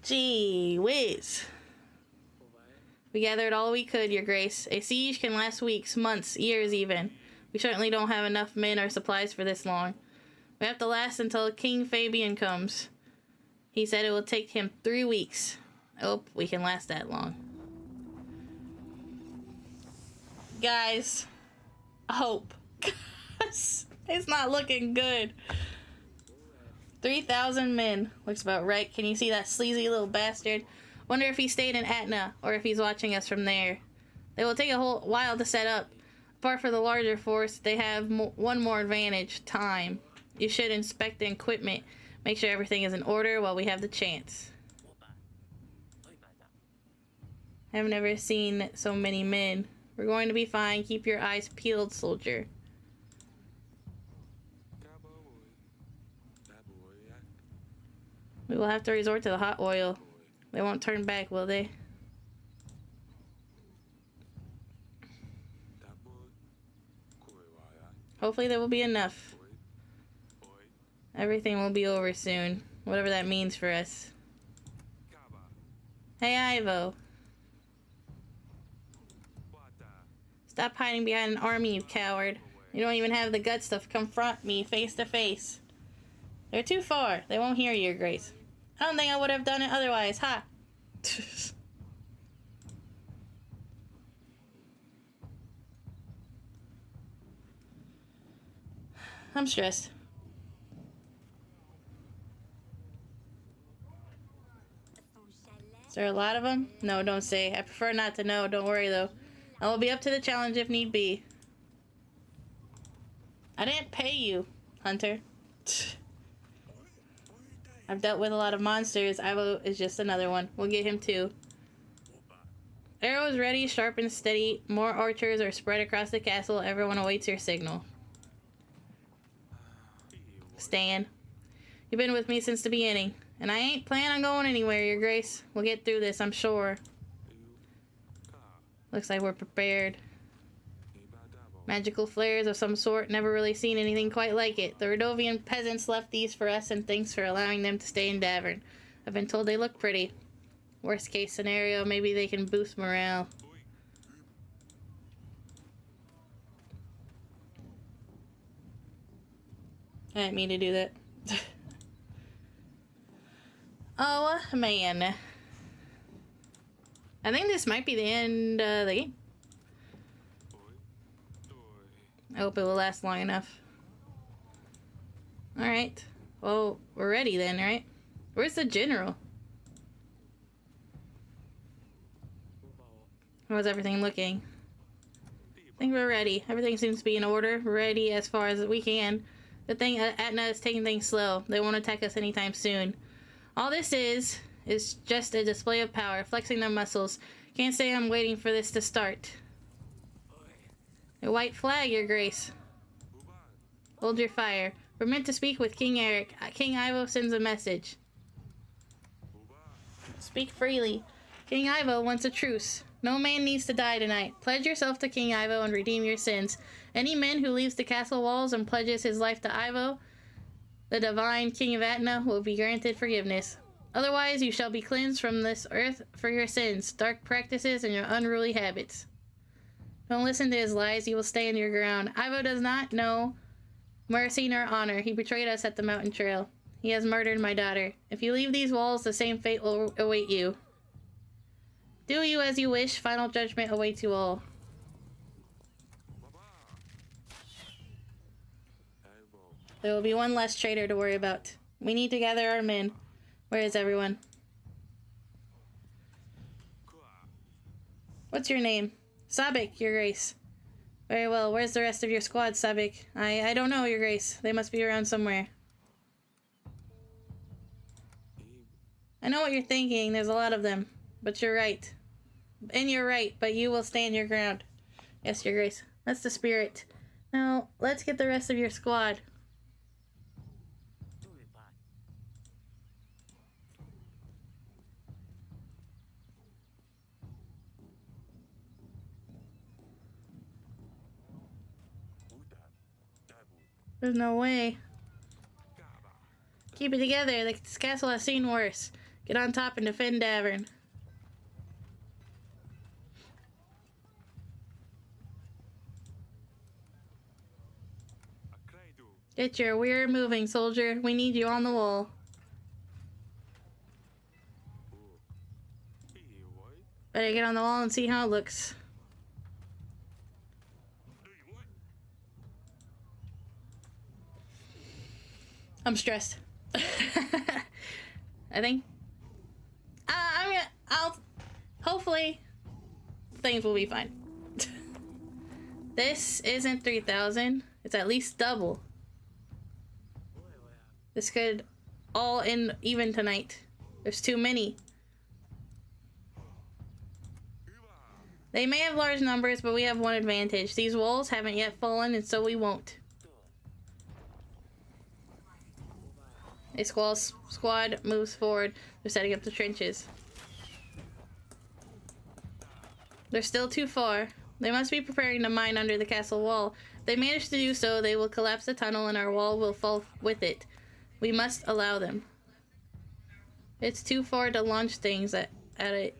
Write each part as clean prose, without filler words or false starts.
Gee whiz. We gathered all we could, Your Grace. A siege can last weeks, months, years even. We certainly don't have enough men or supplies for this long. We have to last until King Fabian comes. He said it will take him 3 weeks. I hope we can last that long. Guys, hope. It's not looking good. 3,000 men. Looks about right. Can you see that sleazy little bastard? Wonder if he stayed in Atna, or if he's watching us from there. They will take a whole while to set up. Apart from the larger force, they have one more advantage. Time. You should inspect the equipment. Make sure everything is in order while we have the chance. I've never seen so many men. We're going to be fine. Keep your eyes peeled, soldier. We will have to resort to the hot oil. They won't turn back, will they? Hopefully there will be enough. Everything will be over soon. Whatever that means for us. Hey, Ivo. Stop hiding behind an army, you coward. You don't even have the guts to confront me face to face. They're too far. They won't hear you, Your Grace. I don't think I would have done it otherwise. Ha! I'm stressed. Is there a lot of them? No, don't say. I prefer not to know. Don't worry, though. I will be up to the challenge if need be. I didn't pay you, Hunter. I've dealt with a lot of monsters. Ivo is just another one. We'll get him too. Arrows ready, sharp and steady. More archers are spread across the castle. Everyone awaits your signal. Stan, you've been with me since the beginning. And I ain't planning on going anywhere, Your Grace. We'll get through this, I'm sure. Looks like we're prepared. Magical flares of some sort. Never really seen anything quite like it. The Rodovian peasants left these for us, and thanks for allowing them to stay in Davern. I've been told they look pretty. Worst case scenario, maybe they can boost morale. I didn't mean to do that. Oh, man. I think this might be the end of the game. I hope it will last long enough. Alright. Well, we're ready then, right? Where's the general? How's everything looking? I think we're ready. Everything seems to be in order. We're ready as far as we can. The thing, Atna is taking things slow. They won't attack us anytime soon. All this is just a display of power, flexing their muscles. Can't say I'm waiting for this to start. A white flag, Your Grace. Hold your fire. We're meant to speak with King Eric. King Ivo sends a message. Speak freely. King Ivo wants a truce. No man needs to die tonight. Pledge yourself to King Ivo and redeem your sins. Any man who leaves the castle walls and pledges his life to Ivo, the divine King of Atna, will be granted forgiveness. Otherwise, you shall be cleansed from this earth for your sins, dark practices, and your unruly habits. Don't listen to his lies. You will stand your ground. Ivo does not know mercy nor honor. He betrayed us at the mountain trail. He has murdered my daughter. If you leave these walls, the same fate will await you. Do you as you wish. Final judgment awaits you all. There will be one less traitor to worry about. We need to gather our men. Where is everyone? What's your name? Sabik, Your Grace. Very well. Where's the rest of your squad, Sabik? I don't know, Your Grace. They must be around somewhere. I know what you're thinking. There's a lot of them. But you're right. And you're right, but you will stand your ground. Yes, Your Grace. That's the spirit. Now, let's get the rest of your squad. There's no way. Keep it together. This castle has seen worse. Get on top and defend Davern. Get your weird moving, soldier. We need you on the wall. Better get on the wall and see how it looks. I'm stressed. I think. Hopefully, things will be fine. This isn't 3,000. It's at least double. This could all end even tonight. There's too many. They may have large numbers, but we have one advantage. These walls haven't yet fallen, and so we won't. A squad moves forward. They're setting up the trenches. They're still too far. They must be preparing to mine under the castle wall. If they manage to do so, they will collapse the tunnel and our wall will fall with it. We must allow them. It's too far to launch things at it.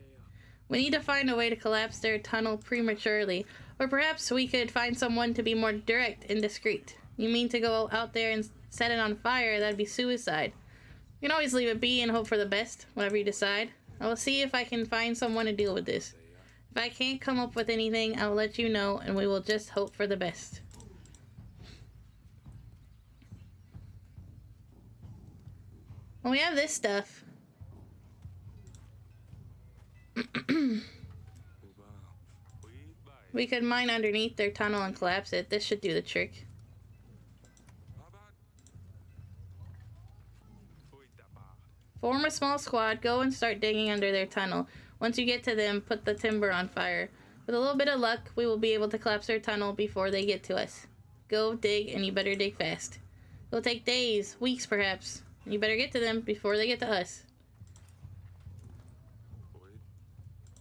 We need to find a way to collapse their tunnel prematurely. Or perhaps we could find someone to be more direct and discreet. You mean to go out there and set it on fire? That'd be suicide. You can always leave it be and hope for the best, whatever you decide. I will see if I can find someone to deal with this. If I can't come up with anything, I will let you know, and we will just hope for the best. Well, we have this stuff. We could mine underneath their tunnel and collapse it. This should do the trick. Form a small squad, go and start digging under their tunnel. Once you get to them, put the timber on fire. With a little bit of luck, we will be able to collapse their tunnel before they get to us. Go dig, and you better dig fast. It'll take days, weeks perhaps. And you better get to them before they get to us.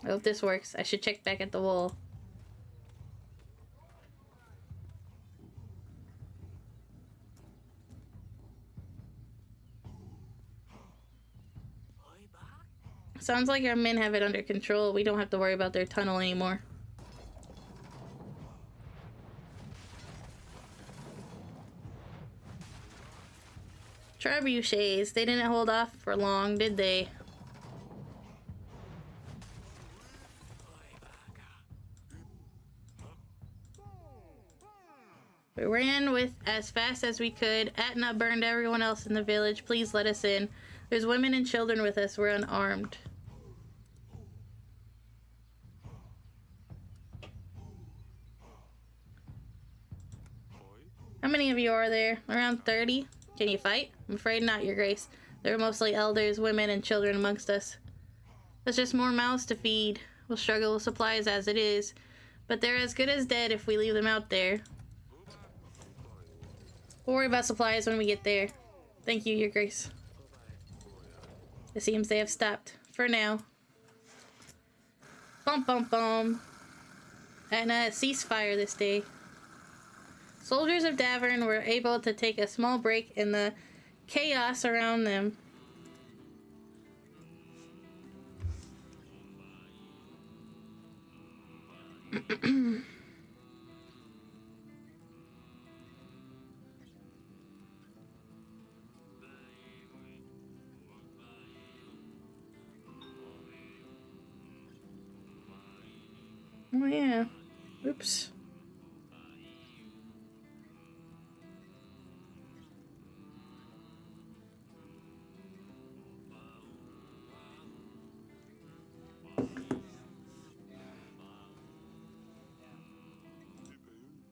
I hope this works. I should check back at the wall. Sounds like our men have it under control. We don't have to worry about their tunnel anymore. Trebuchets. They didn't hold off for long, did they? We ran with as fast as we could. Atna burned everyone else in the village. Please let us in. There's women and children with us. We're unarmed. How many of you are there? Around 30? Can you fight? I'm afraid not, Your Grace. There are mostly elders, women, and children amongst us. There's just more mouths to feed. We'll struggle with supplies as it is. But they're as good as dead if we leave them out there. We'll worry about supplies when we get there. Thank you, Your Grace. It seems they have stopped. For now. Bum bum bum. And ceasefire this day. Soldiers of Davern were able to take a small break in the chaos around them. Oh yeah. Oops.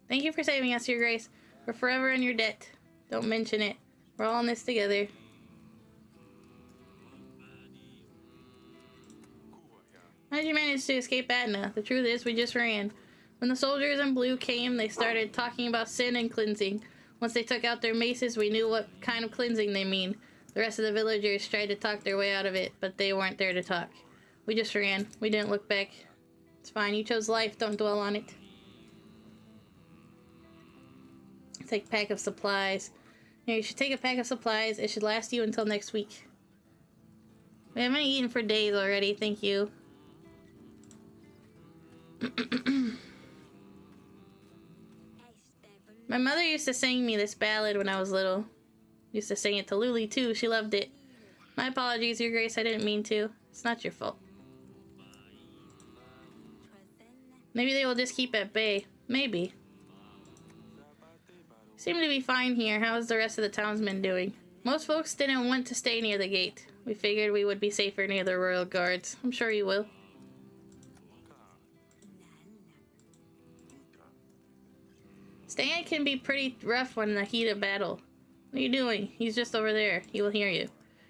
Thank you for saving us, Your Grace. We're forever in your debt. Don't mention it. We're all in this together. How did you manage to escape Adna? The truth is, we just ran. When the soldiers in blue came, they started talking about sin and cleansing. Once they took out their maces, we knew what kind of cleansing they mean. The rest of the villagers tried to talk their way out of it, but they weren't there to talk. We just ran. We didn't look back. It's fine. You chose life. Don't dwell on it. Take a pack of supplies. Here, you should take a pack of supplies. It should last you until next week. We haven't eaten for days already, thank you. My mother used to sing me this ballad when I was little. Used to sing it to Luli too, she loved it. My apologies, Your Grace, I didn't mean to. It's not your fault. Maybe they will just keep at bay. Maybe. Seem to be fine here. How's the rest of the townsmen doing? Most folks didn't want to stay near the gate. We figured we would be safer near the royal guards. I'm sure you will. Staying can be pretty rough when in the heat of battle. What are you doing? He's just over there. He will hear you.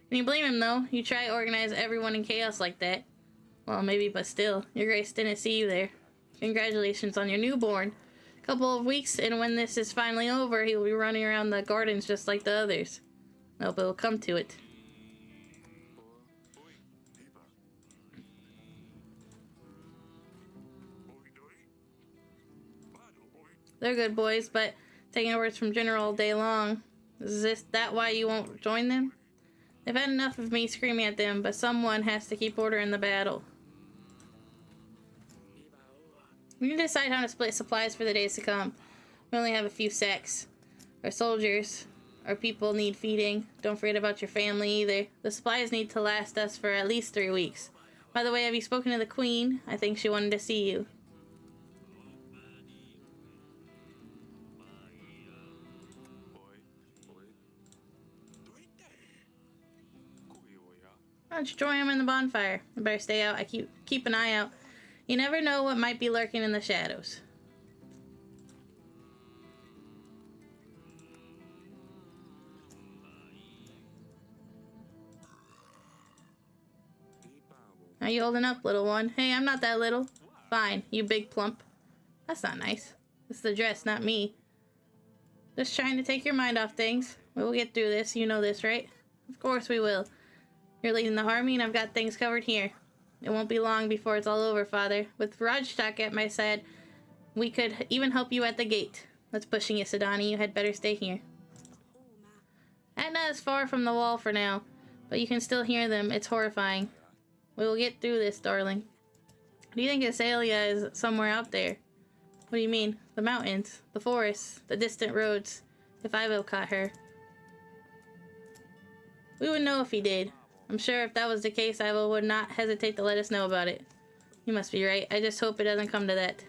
Can you blame him, though? You try to organize everyone in chaos like that. Well, maybe, but still. Your Grace didn't see you there. Congratulations on your newborn. A couple of weeks, and when this is finally over, he will be running around the gardens just like the others. Nope, it will come to it. They're good boys, but taking orders from General all day long. Is that why you won't join them? They've had enough of me screaming at them, but someone has to keep order in the battle. We can decide how to split supplies for the days to come. We only have a few sacks. Our soldiers, our people need feeding. Don't forget about your family either. The supplies need to last us for at least 3 weeks. By the way, have you spoken to the Queen? I think she wanted to see you. Why don't you join him in the bonfire? I better stay out. I keep an eye out. You never know what might be lurking in the shadows. How you holding up, little one? Hey, I'm not that little. Fine, you big plump. That's not nice. It's the dress, not me. Just trying to take your mind off things. We'll get through this. You know this, right? Of course we will. You're leading the army and I've got things covered here. It won't be long before it's all over, Father. With Rajtak at my side, we could even help you at the gate. That's pushing it, Sidani. You had better stay here. Etna is far from the wall for now, but you can still hear them. It's horrifying. We will get through this, darling. Do you think Azalea is somewhere out there? What do you mean? The mountains, the forests, the distant roads. If Ivo caught her. We would know if he did. I'm sure if that was the case, Ivo would not hesitate to let us know about it. You must be right. I just hope it doesn't come to that.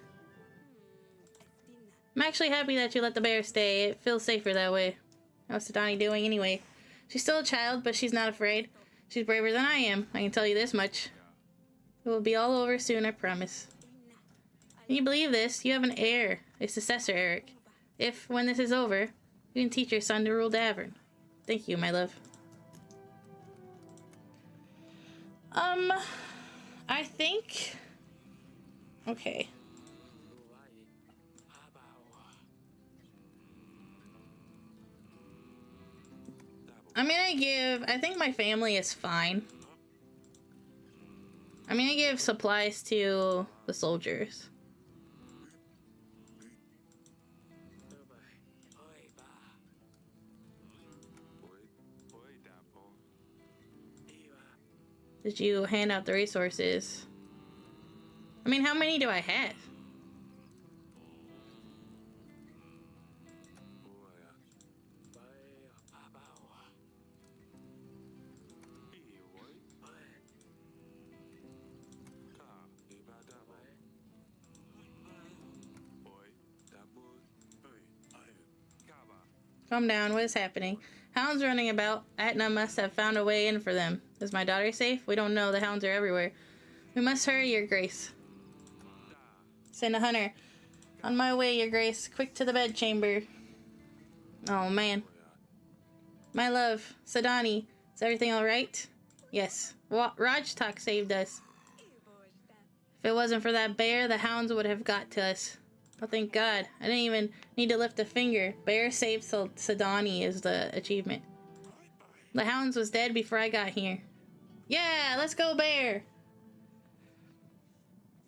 I'm actually happy that you let the bear stay. It feels safer that way. How's Sidani doing anyway? She's still a child, but she's not afraid. She's braver than I am. I can tell you this much. It will be all over soon, I promise. Can you believe this? You have an heir, a successor, Eric. If, when this is over, you can teach your son to rule Davern. Thank you, my love. I think... Okay. I think my family is fine. I'm gonna give supplies to the soldiers. Did you hand out the resources? I mean, how many do I have? Calm down, what is happening? Hounds running about. Atna must have found a way in for them. Is my daughter safe? We don't know, the hounds are everywhere. We must hurry, Your Grace. Send a hunter. On my way, Your Grace. Quick to the bedchamber. Oh, man. My love, Sidani, is everything alright? Yes. Rajtak saved us. If it wasn't for that bear, the hounds would have got to us. Oh, thank God. I didn't even need to lift a finger. Bear saved Sidani is the achievement. The hounds was dead before I got here. Yeah, let's go, bear!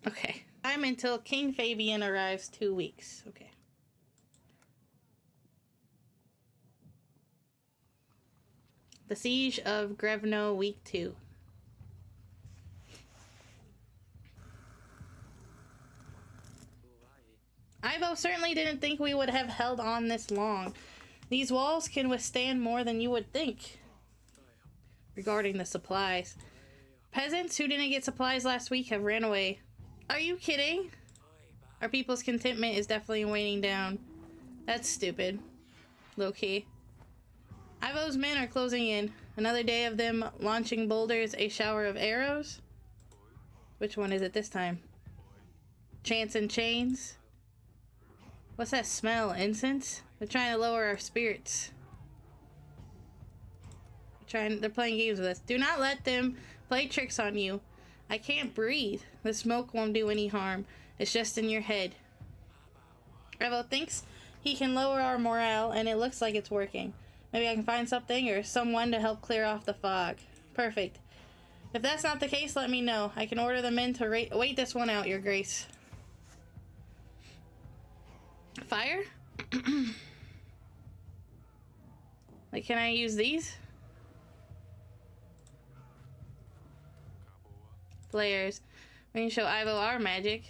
Okay. Time until King Fabian arrives, 2 weeks. Okay. The Siege of Grevno, week 2. Ivo certainly didn't think we would have held on this long. These walls can withstand more than you would think. Regarding the supplies. Peasants who didn't get supplies last week have ran away. Are you kidding? Our people's contentment is definitely waning down. That's stupid. Low-key. Ivo's men are closing in. Another day of them launching boulders, a shower of arrows. Which one is it this time? Chance and chains. What's that smell? Incense? They're trying to lower our spirits. They're playing games with us. Do not let them play tricks on you. I can't breathe. The smoke won't do any harm. It's just in your head. Revo thinks he can lower our morale, and it looks like it's working. Maybe I can find something or someone to help clear off the fog. Perfect. If that's not the case, let me know. I can order the men to wait this one out, Your Grace. Fire? Like, can I use these? Flares. We can show Ivo our magic.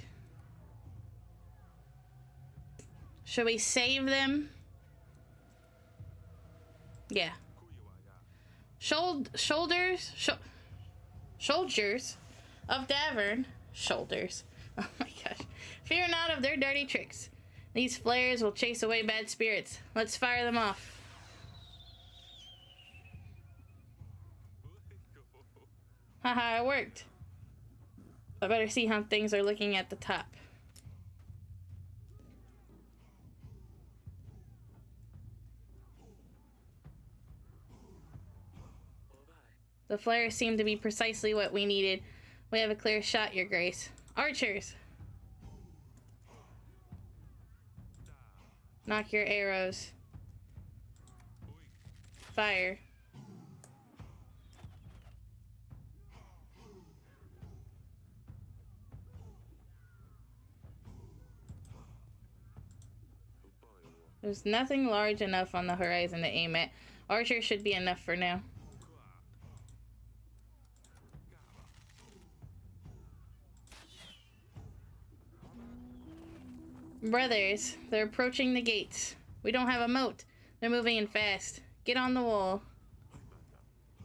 Should we save them? Yeah. Soldiers of Davern. Shoulders. Oh my gosh. Fear not of their dirty tricks. These flares will chase away bad spirits. Let's fire them off. Haha, it worked. I better see how things are looking at the top. The flares seem to be precisely what we needed. We have a clear shot, Your Grace. Archers! Knock your arrows. Fire. There's nothing large enough on the horizon to aim at. Archer should be enough for now. Brothers, they're approaching the gates. We don't have a moat. They're moving in fast. Get on the wall.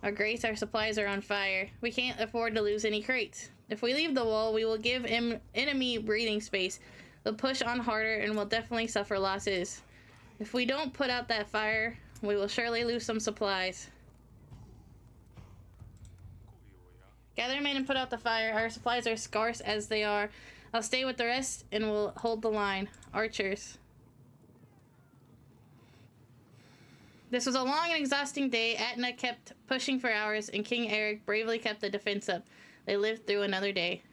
Our Grace, our supplies are on fire. We can't afford to lose any crates. If we leave the wall, we will give enemy breathing space. They'll push on harder and will definitely suffer losses. If we don't put out that fire, we will surely lose some supplies. Gather men and put out the fire. Our supplies are scarce as they are. I'll stay with the rest and we'll hold the line. Archers. This was a long and exhausting day. Atna kept pushing for hours and King Eric bravely kept the defense up. They lived through another day.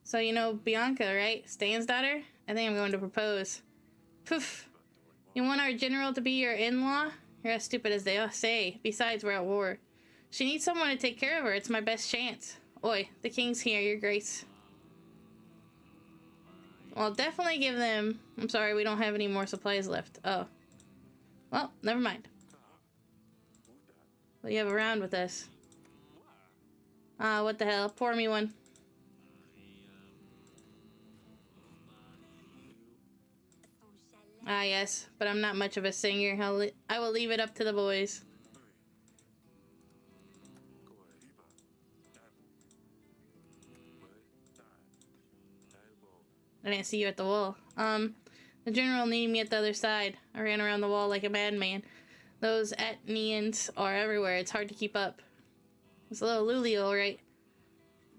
So you know Bianca, right? Stan's daughter? I think I'm going to propose. Poof. You want our general to be your in-law? You're as stupid as they say. Besides, we're at war. She needs someone to take care of her. It's my best chance. Oi, the king's here, Your Grace. Well, I'll definitely give them... I'm sorry, we don't have any more supplies left. Oh. Well, never mind. What do you have around with us? Ah, what the hell. Pour me one. Ah, yes, but I'm not much of a singer. I will leave it up to the boys. I didn't see you at the wall. The general needed me at the other side. I ran around the wall like a madman. Those Atnians are everywhere. It's hard to keep up. It's a little Luli, all right.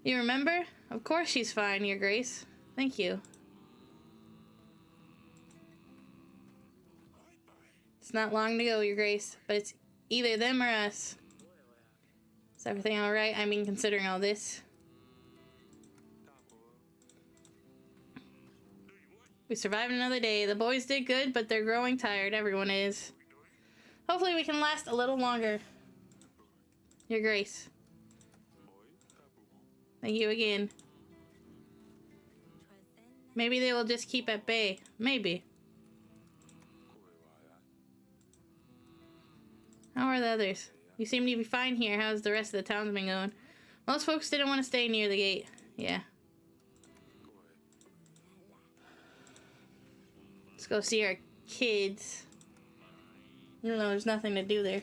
You remember? Of course she's fine, Your Grace. Thank you. It's not long to go, Your Grace, but it's either them or us. Is everything alright? I mean, considering all this. We survived another day. The boys did good, but they're growing tired. Everyone is. Hopefully we can last a little longer. Your Grace. Thank you again. Maybe they will just keep at bay. Maybe. How are the others? You seem to be fine here. How's the rest of the town been going? Most folks didn't want to stay near the gate. Yeah. Let's go see our kids. Even though there's nothing to do there.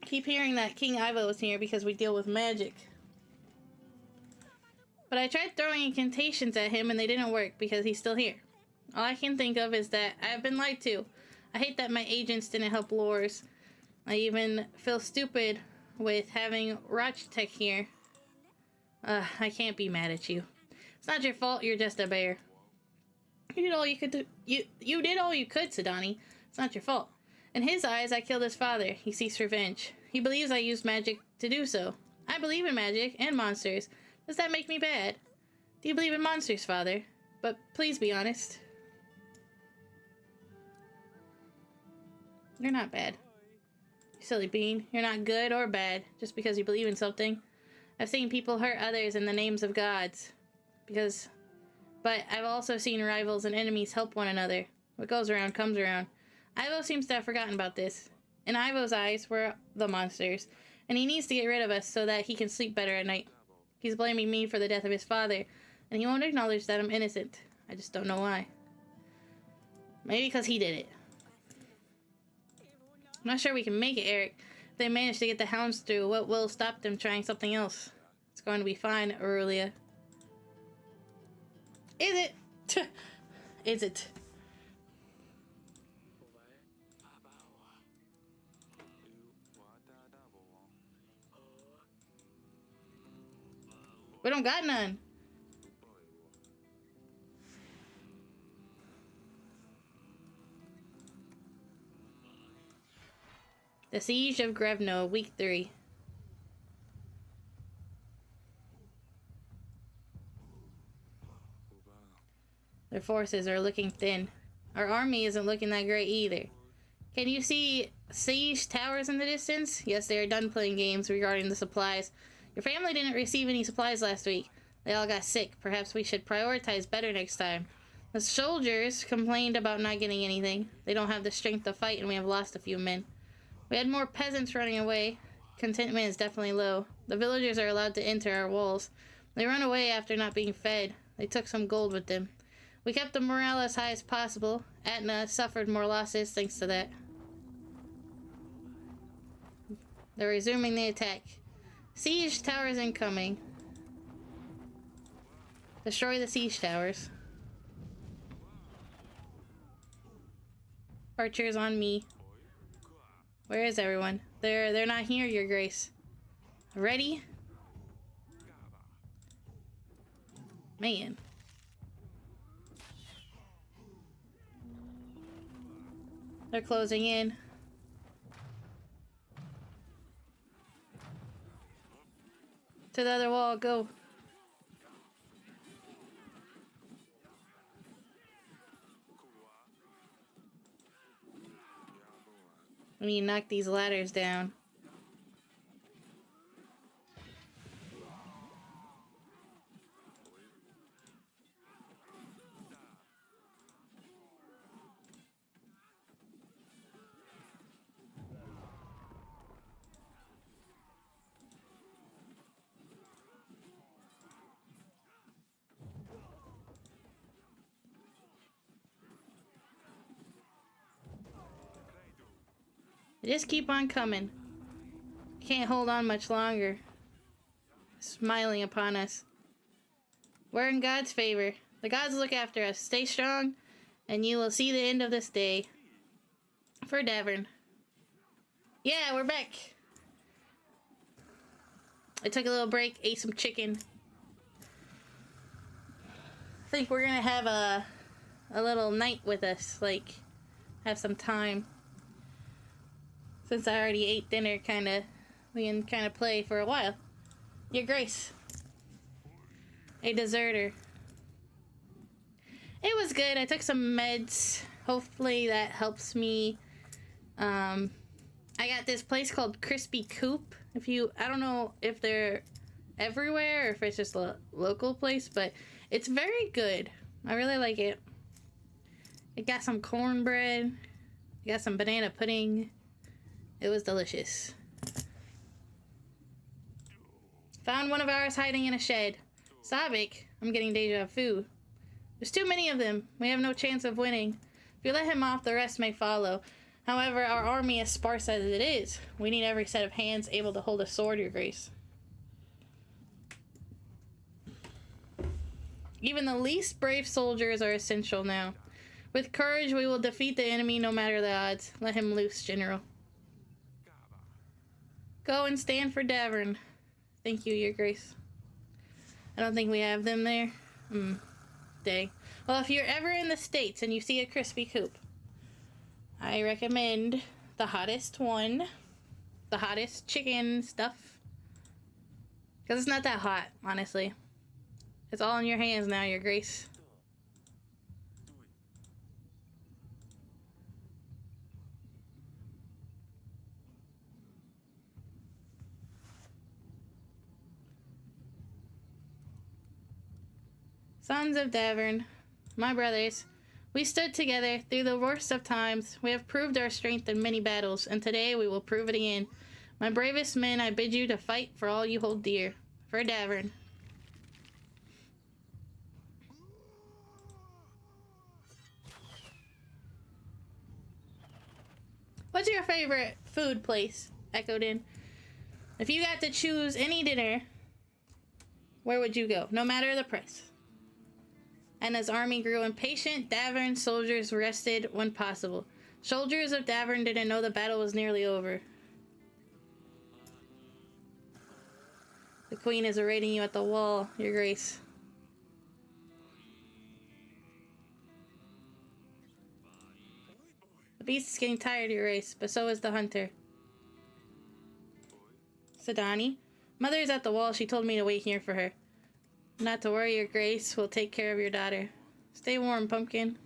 Keep hearing that King Ivo is here because we deal with magic. But I tried throwing incantations at him and they didn't work because he's still here. All I can think of is that I've been lied to. I hate that my agents didn't help Lors. I even feel stupid with having Rochtech here. I can't be mad at you. It's not your fault, you're just a bear. You did all you could do. You did all you could, Sidani. It's not your fault. In his eyes, I killed his father. He seeks revenge. He believes I used magic to do so. I believe in magic and monsters. Does that make me bad? Do you believe in monsters, father? But please be honest. You're not bad. You silly bean. You're not good or bad just because you believe in something. I've seen people hurt others in the names of gods. But I've also seen rivals and enemies help one another. What goes around comes around. Ivo seems to have forgotten about this. In Ivo's eyes, we're the monsters, and he needs to get rid of us so that he can sleep better at night. He's blaming me for the death of his father, and he won't acknowledge that I'm innocent. I just don't know why. Maybe because he did it. I'm not sure we can make it, Eric. If they manage to get the hounds through, what will stop them trying something else? It's going to be fine, Aurelia. Is it? Is it? We don't got none. The Siege of Grevno, Week 3. Their forces are looking thin. Our army isn't looking that great either. Can you see siege towers in the distance? Yes, they are done playing games regarding the supplies. Your family didn't receive any supplies last week. They all got sick. Perhaps we should prioritize better next time. The soldiers complained about not getting anything. They don't have the strength to fight and we have lost a few men. We had more peasants running away. Contentment is definitely low. The villagers are allowed to enter our walls. They run away after not being fed. They took some gold with them. We kept the morale as high as possible. Atna suffered more losses thanks to that. They're resuming the attack. Siege towers incoming. Destroy the siege towers. Archers on me. Where is everyone? They're not here, Your Grace. Ready? Man. They're closing in. To the other wall, go. We need to knock these ladders down. Just keep on coming. Can't hold on much longer. Smiling upon us. We're in God's favor. The gods look after us. Stay strong, and you will see the end of this day. For Davern. Yeah, we're back. I took a little break, ate some chicken. I think we're gonna have a little night with us, like, have some time. Since I already ate dinner, we can kind of play for a while. Your Grace. A deserter. It was good. I took some meds. Hopefully that helps me. I got this place called Crispy Coop. I don't know if they're everywhere or if it's just a local place, but it's very good. I really like it. It got some cornbread. It got some banana pudding. It was delicious. Found one of ours hiding in a shed. Sabik, I'm getting deja vu. There's too many of them. We have no chance of winning. If you let him off, the rest may follow. However, our army is sparse as it is. We need every set of hands able to hold a sword, Your Grace. Even the least brave soldiers are essential now. With courage, we will defeat the enemy no matter the odds. Let him loose, General. Go and stand for Davern. Thank you, Your Grace. I don't think we have them there. Dang. Well, if you're ever in the States and you see a crispy coop, I recommend the hottest one. The hottest chicken stuff. Because it's not that hot, honestly. It's all in your hands now, Your Grace. Sons of Davern, my brothers, we stood together through the worst of times. We have proved our strength in many battles, and today we will prove it again. My bravest men, I bid you to fight for all you hold dear. For Davern. What's your favorite food place, Echoed in? If you got to choose any dinner, where would you go? No matter the price. And as army grew impatient, Davern soldiers rested when possible. Soldiers of Davern didn't know the battle was nearly over. The queen is awaiting you at the wall, Your Grace. The beast is getting tired, Your Grace, but so is the hunter. Sadani. Mother is at the wall. She told me to wait here for her. Not to worry, Your Grace. We'll take care of your daughter. Stay warm, pumpkin.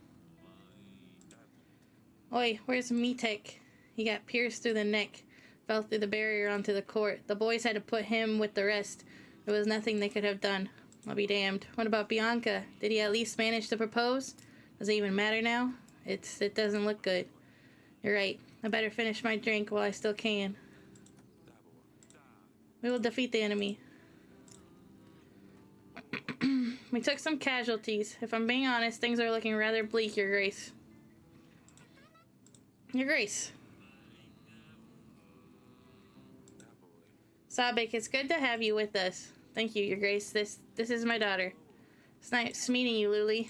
Oi, where's Metek? He got pierced through the neck. Fell through the barrier onto the court. The boys had to put him with the rest. There was nothing they could have done. I'll be damned. What about Bianca? Did he at least manage to propose? Does it even matter now? It doesn't look good. You're right. I better finish my drink while I still can. We will defeat the enemy. We took some casualties. If I'm being honest, things are looking rather bleak, Your Grace. Your Grace. Sabik, it's good to have you with us. Thank you, Your Grace. This is my daughter. It's nice meeting you, Luli.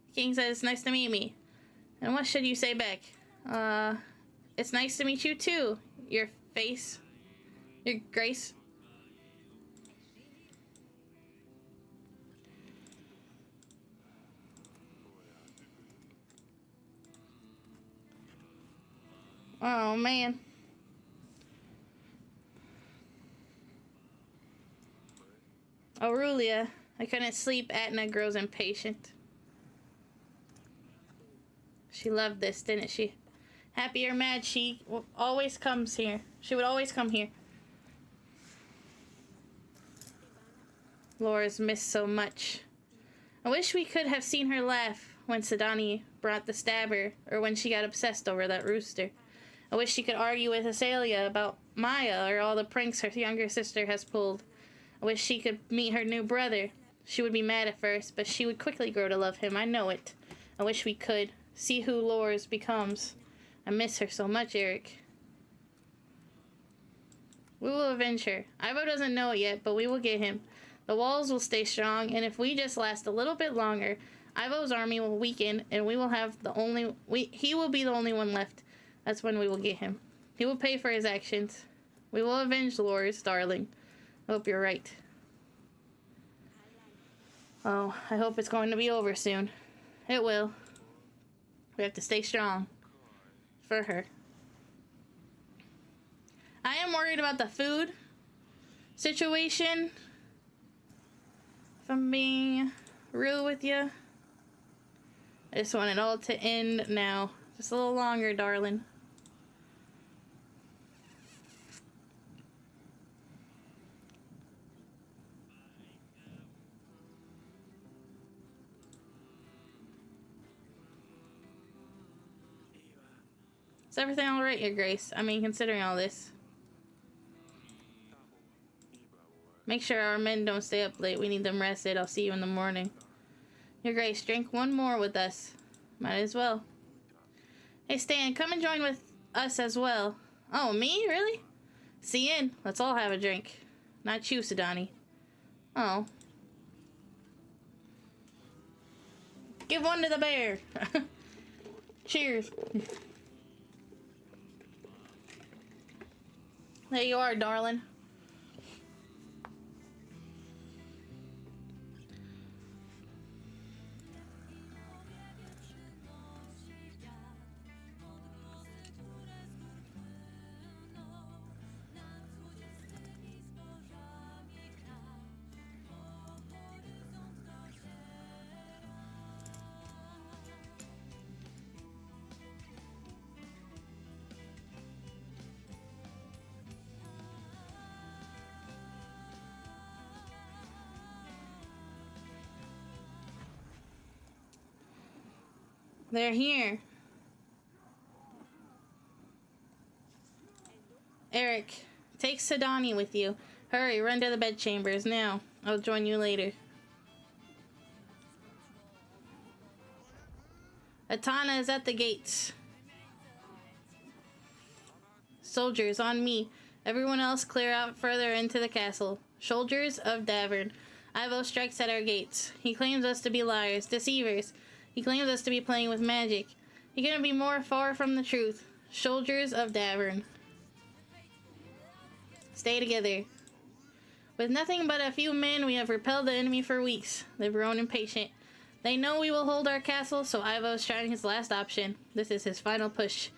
The king says it's nice to meet me. And what should you say back? It's nice to meet you too, Your Face. Your Grace. Oh, man. Aurelia, I couldn't sleep. Atna grows impatient. She loved this, didn't she? Happy or mad, she always comes here. She would always come here. Laura's missed so much. I wish we could have seen her laugh when Sadani brought the stabber, or when she got obsessed over that rooster. I wish she could argue with Azalea about Maya or all the pranks her younger sister has pulled. I wish she could meet her new brother. She would be mad at first, but she would quickly grow to love him. I know it. I wish we could see who Loris becomes. I miss her so much, Eric. We will avenge her. Ivo doesn't know it yet, but we will get him. The walls will stay strong, and if we just last a little bit longer, Ivo's army will weaken, and we will have he will be the only one left. That's when we will get him. He will pay for his actions. We will avenge Loris, darling. I hope you're right. Oh, I hope it's going to be over soon. It will. We have to stay strong. For her. I am worried about the food situation. If I'm being real with you. I just want it all to end now. Just a little longer, darling. Is everything alright, Your Grace? I mean, considering all this. Make sure our men don't stay up late. We need them rested. I'll see you in the morning. Your Grace, drink one more with us. Might as well. Hey, Stan, come and join with us as well. Oh, me? Really? See in. Let's all have a drink. Not you, Sidani. Oh. Give one to the bear. Cheers. There you are, darling. They're here. Eric, take Sidani with you. Hurry, run to the bedchambers now. I'll join you later. Atana is at the gates. Soldiers, on me. Everyone else clear out further into the castle. Soldiers of Davern. Ivo strikes at our gates. He claims us to be liars, deceivers. He claims us to be playing with magic. He couldn't be more far from the truth. Soldiers of Davern. Stay together. With nothing but a few men, we have repelled the enemy for weeks. They've grown impatient. They know we will hold our castle, so Ivo's trying his last option. This is his final push.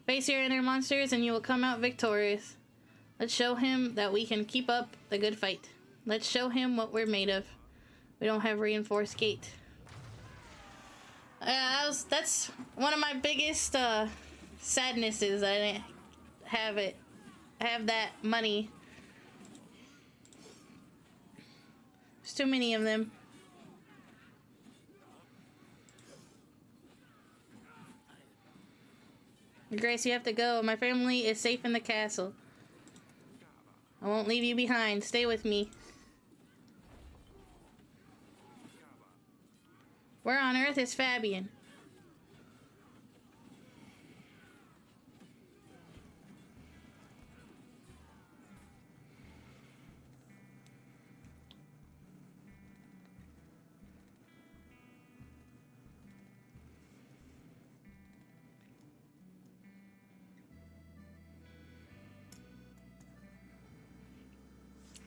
Face your inner monsters and you will come out victorious. Let's show him that we can keep up the good fight. Let's show him what we're made of. We don't have reinforced gate. That's one of my biggest sadnesses. I didn't have that money. There's too many of them. Grace, you have to go. My family is safe in the castle. I won't leave you behind. Stay with me. Where on earth is Fabian?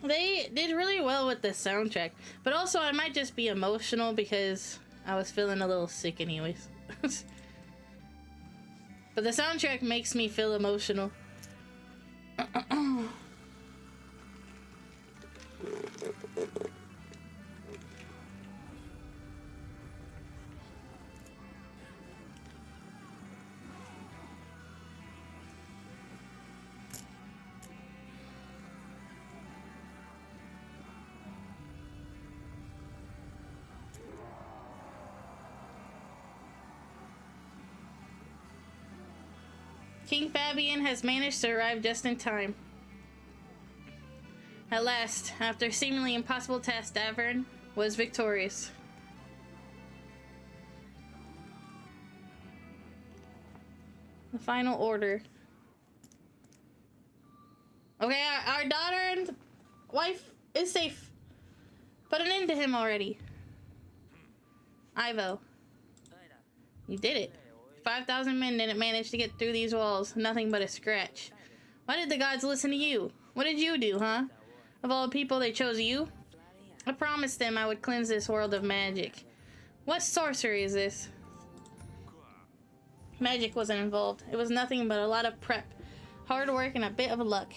They did really well with the soundtrack, but also I might just be emotional because I was feeling a little sick anyways. But the soundtrack makes me feel emotional. King Fabian has managed to arrive just in time. At last, after a seemingly impossible task, Davern was victorious. The final order. Okay, our daughter and wife is safe. Put an end to him already. Ivo. You did it. 5,000 men didn't manage to get through these walls. Nothing but a scratch. Why did the gods listen to you? What did you do, huh? Of all the people, they chose you? I promised them I would cleanse this world of magic. What sorcery is this? Magic wasn't involved. It was nothing but a lot of prep, hard work, and a bit of luck.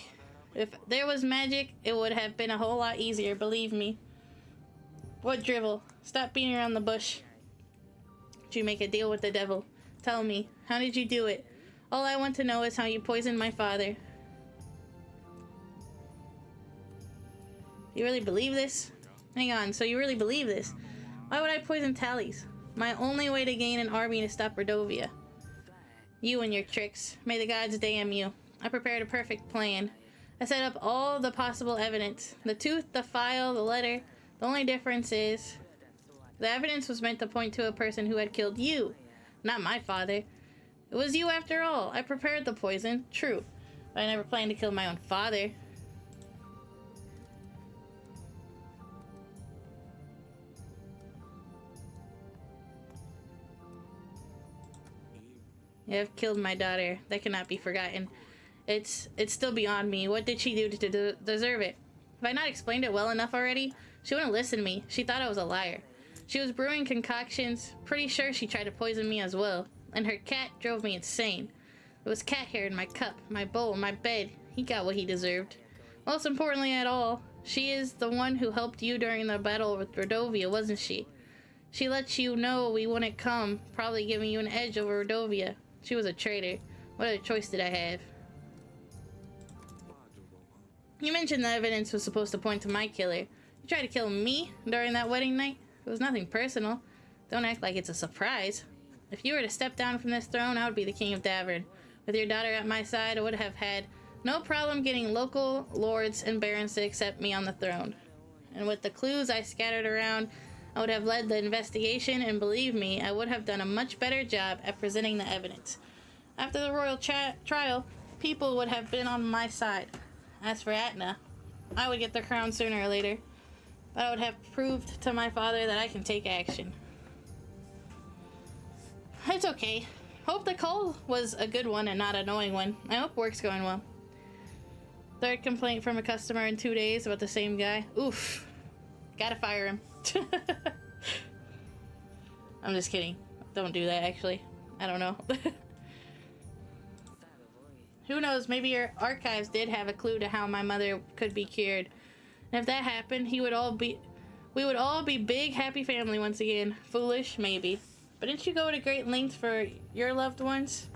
If there was magic, it would have been a whole lot easier, believe me. What drivel? Stop beating around the bush. Did you make a deal with the devil? Tell me, how did you do it? All I want to know is how you poisoned my father. You really believe this? Hang on, so you really believe this? Why would I poison Tallies? My only way to gain an army to stop Redovia. You and your tricks. May the gods damn you. I prepared a perfect plan. I set up all the possible evidence. The tooth, the file, the letter. The only difference is... the evidence was meant to point to a person who had killed you. Not my father. It was you after all. I prepared the poison. True. But I never planned to kill my own father. You have killed my daughter. That cannot be forgotten. It's still beyond me. What did she do to deserve it? Have I not explained it well enough already? She wouldn't listen to me. She thought I was a liar. She was brewing concoctions. Pretty sure she tried to poison me as well. And her cat drove me insane. It was cat hair in my cup, my bowl, my bed. He got what he deserved. Most importantly at all, she is the one who helped you during the battle with Rodovia, wasn't she? She let you know we wouldn't come, probably giving you an edge over Rodovia. She was a traitor. What other choice did I have? You mentioned the evidence was supposed to point to my killer. You tried to kill me during that wedding night? It was nothing personal. Don't act like it's a surprise. If you were to step down from this throne, I would be the king of Davern. With your daughter at my side, I would have had no problem getting local lords and barons to accept me on the throne. And with the clues I scattered around, I would have led the investigation, and believe me, I would have done a much better job at presenting the evidence. After the royal trial, people would have been on my side. As for Atna, I would get the crown sooner or later. But I would have proved to my father that I can take action. It's okay. Hope the call was a good one and not an annoying one. I hope work's going well. Third complaint from a customer in 2 days about the same guy. Oof. Gotta fire him. I'm just kidding. Don't do that, actually. I don't know. Who knows, maybe your archives did have a clue to how my mother could be cured. And if that happened, we would all be big, happy family once again. Foolish, maybe. But didn't you go to great lengths for your loved ones?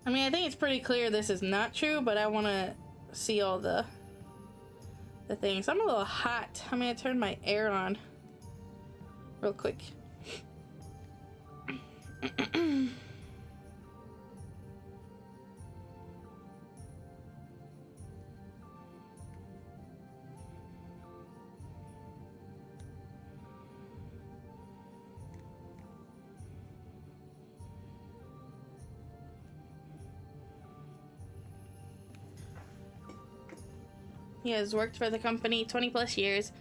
I mean, I think it's pretty clear this is not true, but I want to see all the things. I'm a little hot. I'm going to turn my air on real quick. He has worked for the company 20 plus years.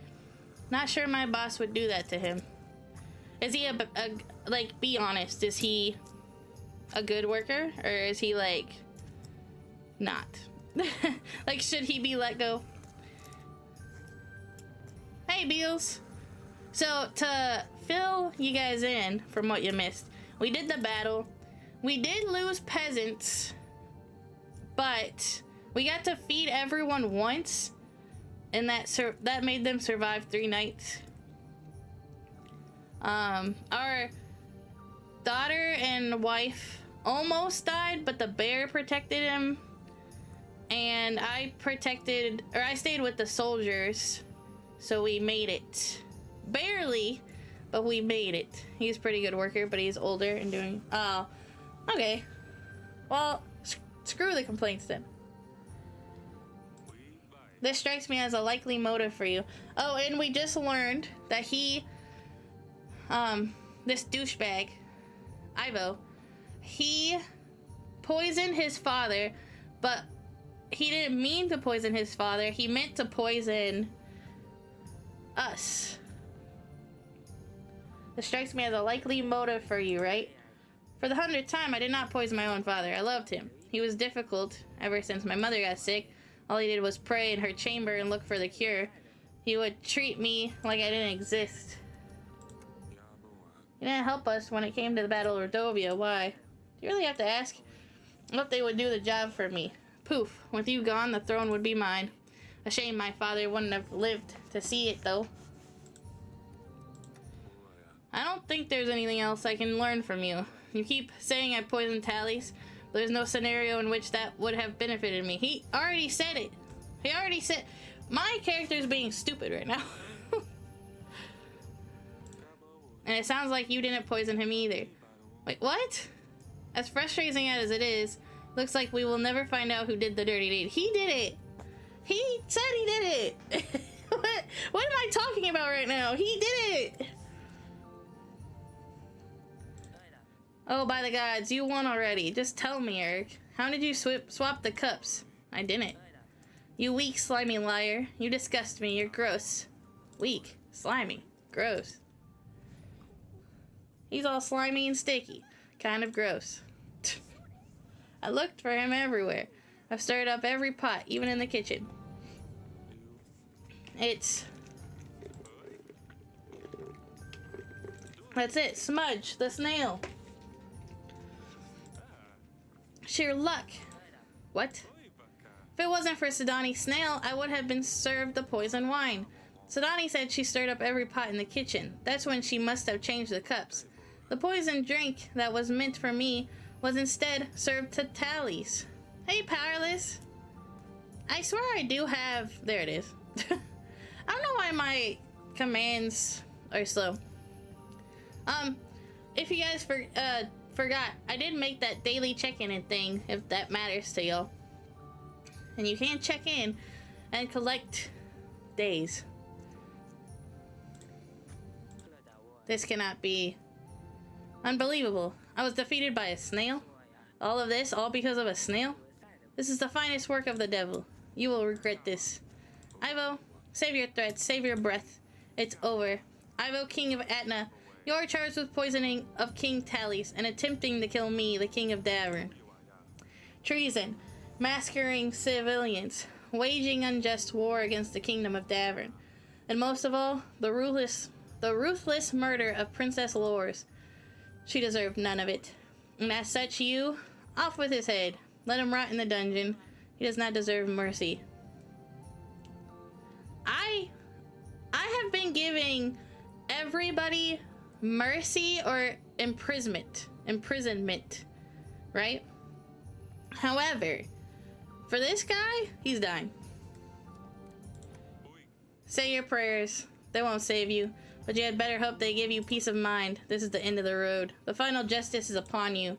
Not sure my boss would do that to him. Is he like, be honest, is he a good worker? Or is he, like, not? Like, should he be let go? Hey, Beals. So, to fill you guys in from what you missed, we did the battle. We did lose peasants, but we got to feed everyone once, and that made them survive 3 nights. Our daughter and wife almost died, but the bear protected him, and I stayed with the soldiers, so we made it. Barely, but we made it. He's a pretty good worker, but he's older and doing... Oh, okay. Well, screw the complaints then. This strikes me as a likely motive for you. Oh, and we just learned that he... this douchebag, Ivo, he poisoned his father, but he didn't mean to poison his father. He meant to poison us. This strikes me as a likely motive for you, right? For the 100th time, I did not poison my own father. I loved him. He was difficult ever since my mother got sick. All he did was pray in her chamber and look for the cure. He would treat me like I didn't exist. He didn't help us when it came to the Battle of Rodovia. Why? Do you really have to ask? I thought they would do the job for me. Poof. With you gone, the throne would be mine. A shame my father wouldn't have lived to see it, though. I don't think there's anything else I can learn from you. You keep saying I poisoned Tallies, but there's no scenario in which that would have benefited me. He already said it. He already said... My character's being stupid right now. And it sounds like you didn't poison him either. Wait, what? As frustrating as it is, looks like we will never find out who did the dirty deed. He did it! He said he did it! What am I talking about right now? He did it! Oh, by the gods, you won already. Just tell me, Eric. How did you swap the cups? I didn't. You weak, slimy liar. You disgust me. You're gross. Weak, slimy, gross. He's all slimy and sticky. Kind of gross. I looked for him everywhere. I've stirred up every pot, even in the kitchen. That's it. Smudge, the snail. Sheer luck. What? If it wasn't for Sidoni's snail, I would have been served the poison wine. Sidoni said she stirred up every pot in the kitchen. That's when she must have changed the cups. The poisoned drink that was meant for me was instead served to Tallies. Hey, Powerless. I swear I do have... There it is. I don't know why my commands are slow. If you guys forgot, I did make that daily check-in thing, if that matters to y'all. And you can check in and collect days. This cannot be unbelievable. I was defeated by a snail? All of this, all because of a snail? This is the finest work of the devil. You will regret this. Ivo, save your threats, save your breath. It's over. Ivo, King of Atna, you are charged with poisoning of King Tallies and attempting to kill me, the King of Davern. Treason, massacring civilians, waging unjust war against the Kingdom of Davern, and most of all, the ruthless murder of Princess Lors. She deserved none of it. And as such, you, off with his head. Let him rot in the dungeon. He does not deserve mercy. I have been giving everybody mercy or imprisonment, right? However, for this guy, he's dying. Say your prayers. They won't save you, but you had better hope they give you peace of mind. This is the end of the road. The final justice is upon you.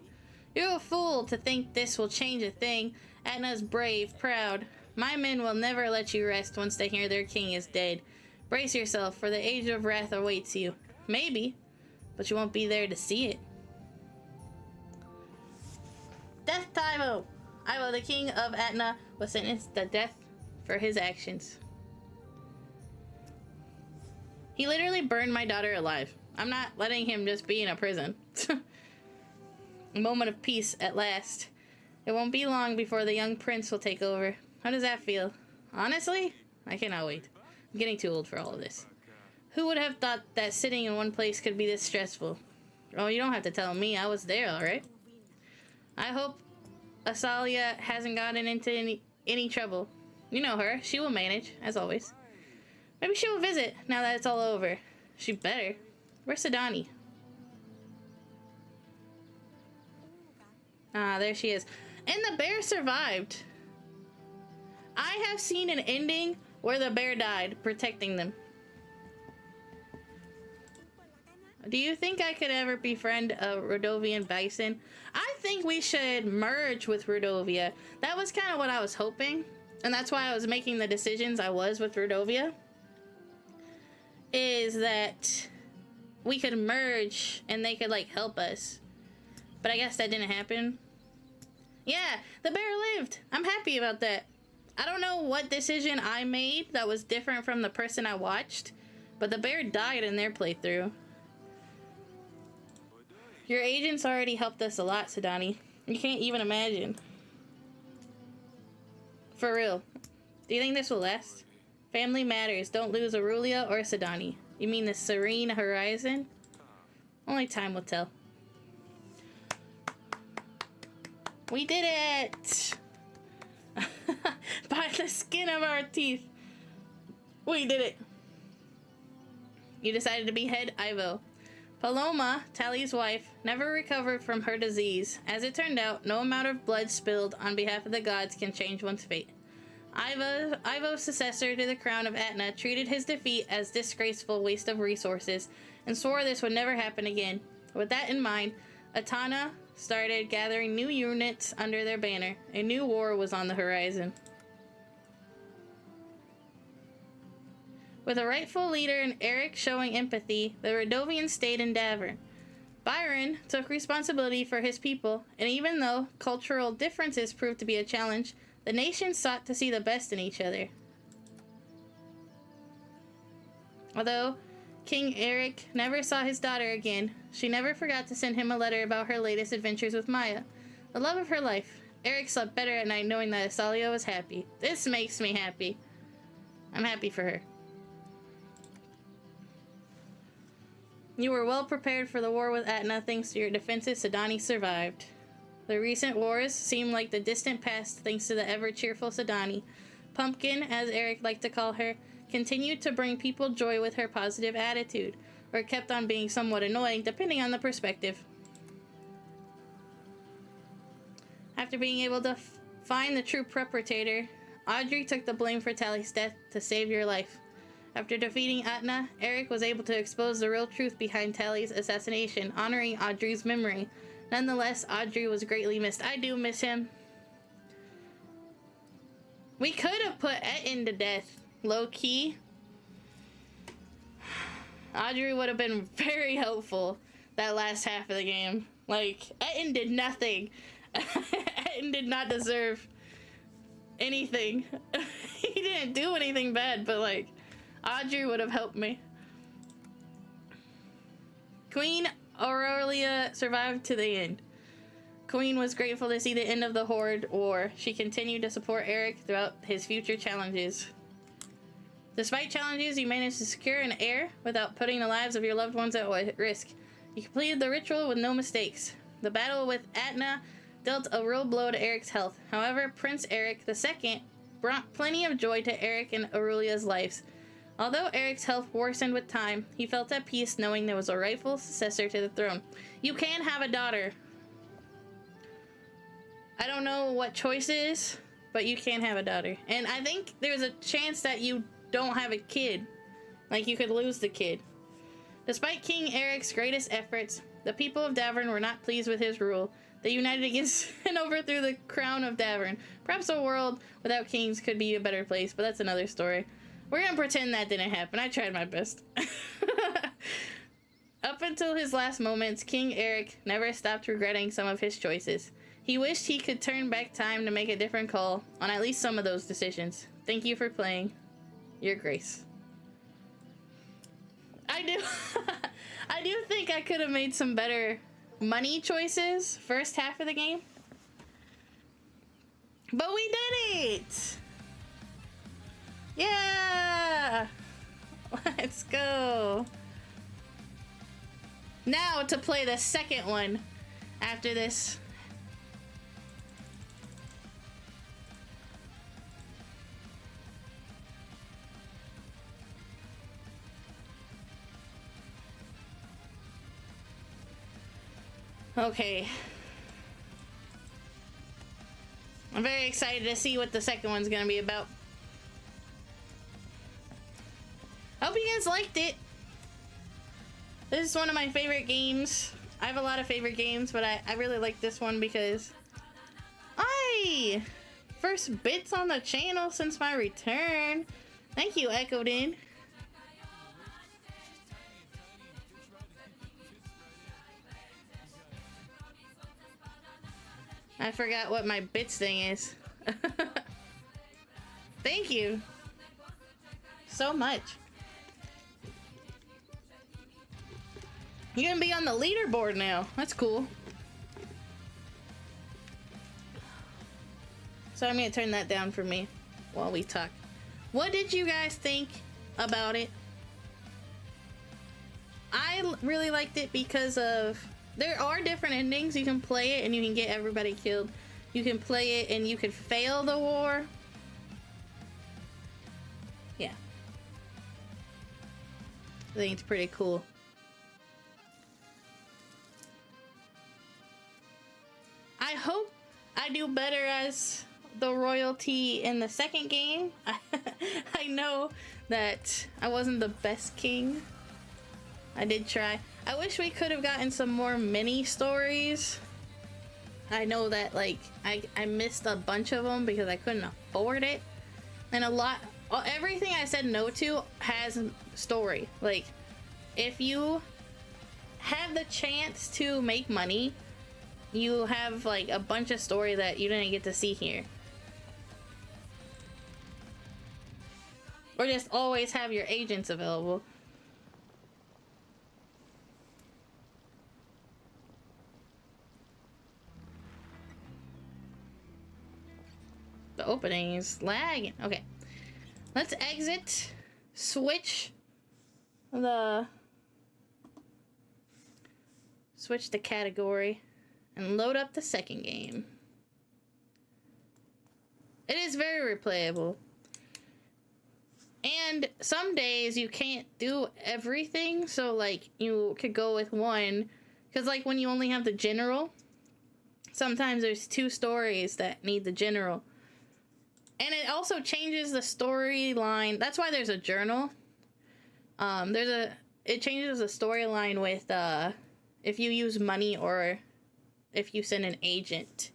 You're a fool to think this will change a thing. Atna's brave, proud. My men will never let you rest once they hear their king is dead. Brace yourself, for the age of wrath awaits you. Maybe, but you won't be there to see it. Death to Ivo! Ivo, the king of Atna, was sentenced to death for his actions. He literally burned my daughter alive. I'm not letting him just be in a prison. A moment of peace at last. It won't be long before the young prince will take over. How does that feel? Honestly, I cannot wait. I'm getting too old for all of this. Who would have thought that sitting in one place could be this stressful? Oh, you don't have to tell me. I was there, alright? I hope Asalia hasn't gotten into any trouble. You know her. She will manage, as always. Maybe she will visit now that it's all over. She better. Where's Sidoni? Ah, there she is. And the bear survived. I have seen an ending where the bear died protecting them. Do you think I could ever befriend a Rodovian bison? I think we should merge with Rodovia. That was kind of what I was hoping. And that's why I was making the decisions I was with Rodovia. Is that we could merge and they could like help us. But I guess that didn't happen. Yeah, the bear lived. I'm happy about that. I don't know what decision I made that was different from the person I watched, but the bear died in their playthrough. Your agents already helped us a lot, Sidoni. You can't even imagine. For real. Do you think this will last? Family matters. Don't lose Aurelia or Sidoni. You mean the serene horizon? Only time will tell. We did it! By the skin of our teeth. We did it. You decided to behead Ivo. Paloma, Tally's wife, never recovered from her disease. As it turned out, no amount of blood spilled on behalf of the gods can change one's fate. Ivo's successor to the crown of Atna treated his defeat as disgraceful waste of resources and swore this would never happen again. With that in mind, Atana started gathering new units under their banner. A new war was on the horizon. With a rightful leader in Eric showing empathy, the Radovians stayed in Davern. Byron took responsibility for his people, and even though cultural differences proved to be a challenge, the nations sought to see the best in each other. Although King Eric never saw his daughter again, she never forgot to send him a letter about her latest adventures with Maya, the love of her life. Eric slept better at night knowing that Asalia was happy. This makes me happy. I'm happy for her. You were well prepared for the war with Atna thanks to your defenses. Sidani survived. The recent wars seem like the distant past thanks to the ever-cheerful Sidani. Pumpkin, as Eric liked to call her, continued to bring people joy with her positive attitude, or kept on being somewhat annoying depending on the perspective. After being able to find the true perpetrator, Audrey took the blame for Tally's death to save your life. After defeating Atna, Eric was able to expose the real truth behind Tally's assassination, honoring Audrey's memory. Nonetheless, Audrey was greatly missed. I do miss him. We could have put Etten to death, low-key. Audrey would have been very helpful that last half of the game. Like, Etten did nothing. Etten did not deserve anything. He didn't do anything bad, but like, Audrey would have helped me. Queen Aurelia survived to the end. Queen was grateful to see the end of the Horde War. She continued to support Eric throughout his future challenges. Despite challenges, you managed to secure an heir without putting the lives of your loved ones at risk. You completed the ritual with no mistakes. The battle with Atna dealt a real blow to Eric's health. However, Prince Eric II brought plenty of joy to Eric and Aurelia's lives. Although Eric's health worsened with time, he felt at peace knowing there was a rightful successor to the throne. You can have a daughter. I don't know what choice is, but you can have a daughter. And I think there's a chance that you don't have a kid. Like, you could lose the kid. Despite King Eric's greatest efforts, the people of Davern were not pleased with his rule. They united against and overthrew the crown of Davern. Perhaps a world without kings could be a better place, but that's another story. We're gonna pretend that didn't happen. I tried my best. Up until his last moments, King Eric never stopped regretting some of his choices. He wished he could turn back time to make a different call on at least some of those decisions. Thank you for playing. Your Grace. I do think I could have made some better money choices first half of the game. But we did it! Yeah! Let's go. Now to play the second one after this. Okay. I'm very excited to see what the second one's gonna be about. Hope you guys liked it. This is one of my favorite games. I have a lot of favorite games, but I really like this one because first bits on the channel since my return. Thank you, Echoed In. I forgot what my bits thing is. Thank you so much. You're gonna be on the leaderboard now. That's cool. So I'm gonna turn that down for me while we talk. What did you guys think about it? I really liked it because of there are different endings. You can play it and you can get everybody killed. You can play it and you can fail the war. Yeah. I think it's pretty cool. I hope I do better as the royalty in the second game. I know that I wasn't the best king. I did try. I wish we could have gotten some more mini stories. I know that, like, I missed a bunch of them because I couldn't afford it. And everything I said no to has story. Like, if you have the chance to make money, you have, like, a bunch of story that you didn't get to see here. Or just always have your agents available. The opening is lagging. Okay. Let's exit. Switch the category and load up the second game. It is very replayable. And some days you can't do everything, so like you could go with one, because like when you only have the general, sometimes there's 2 stories that need the general. And it also changes the storyline. That's why there's a journal. It changes the storyline with if you use money or if you send an agent.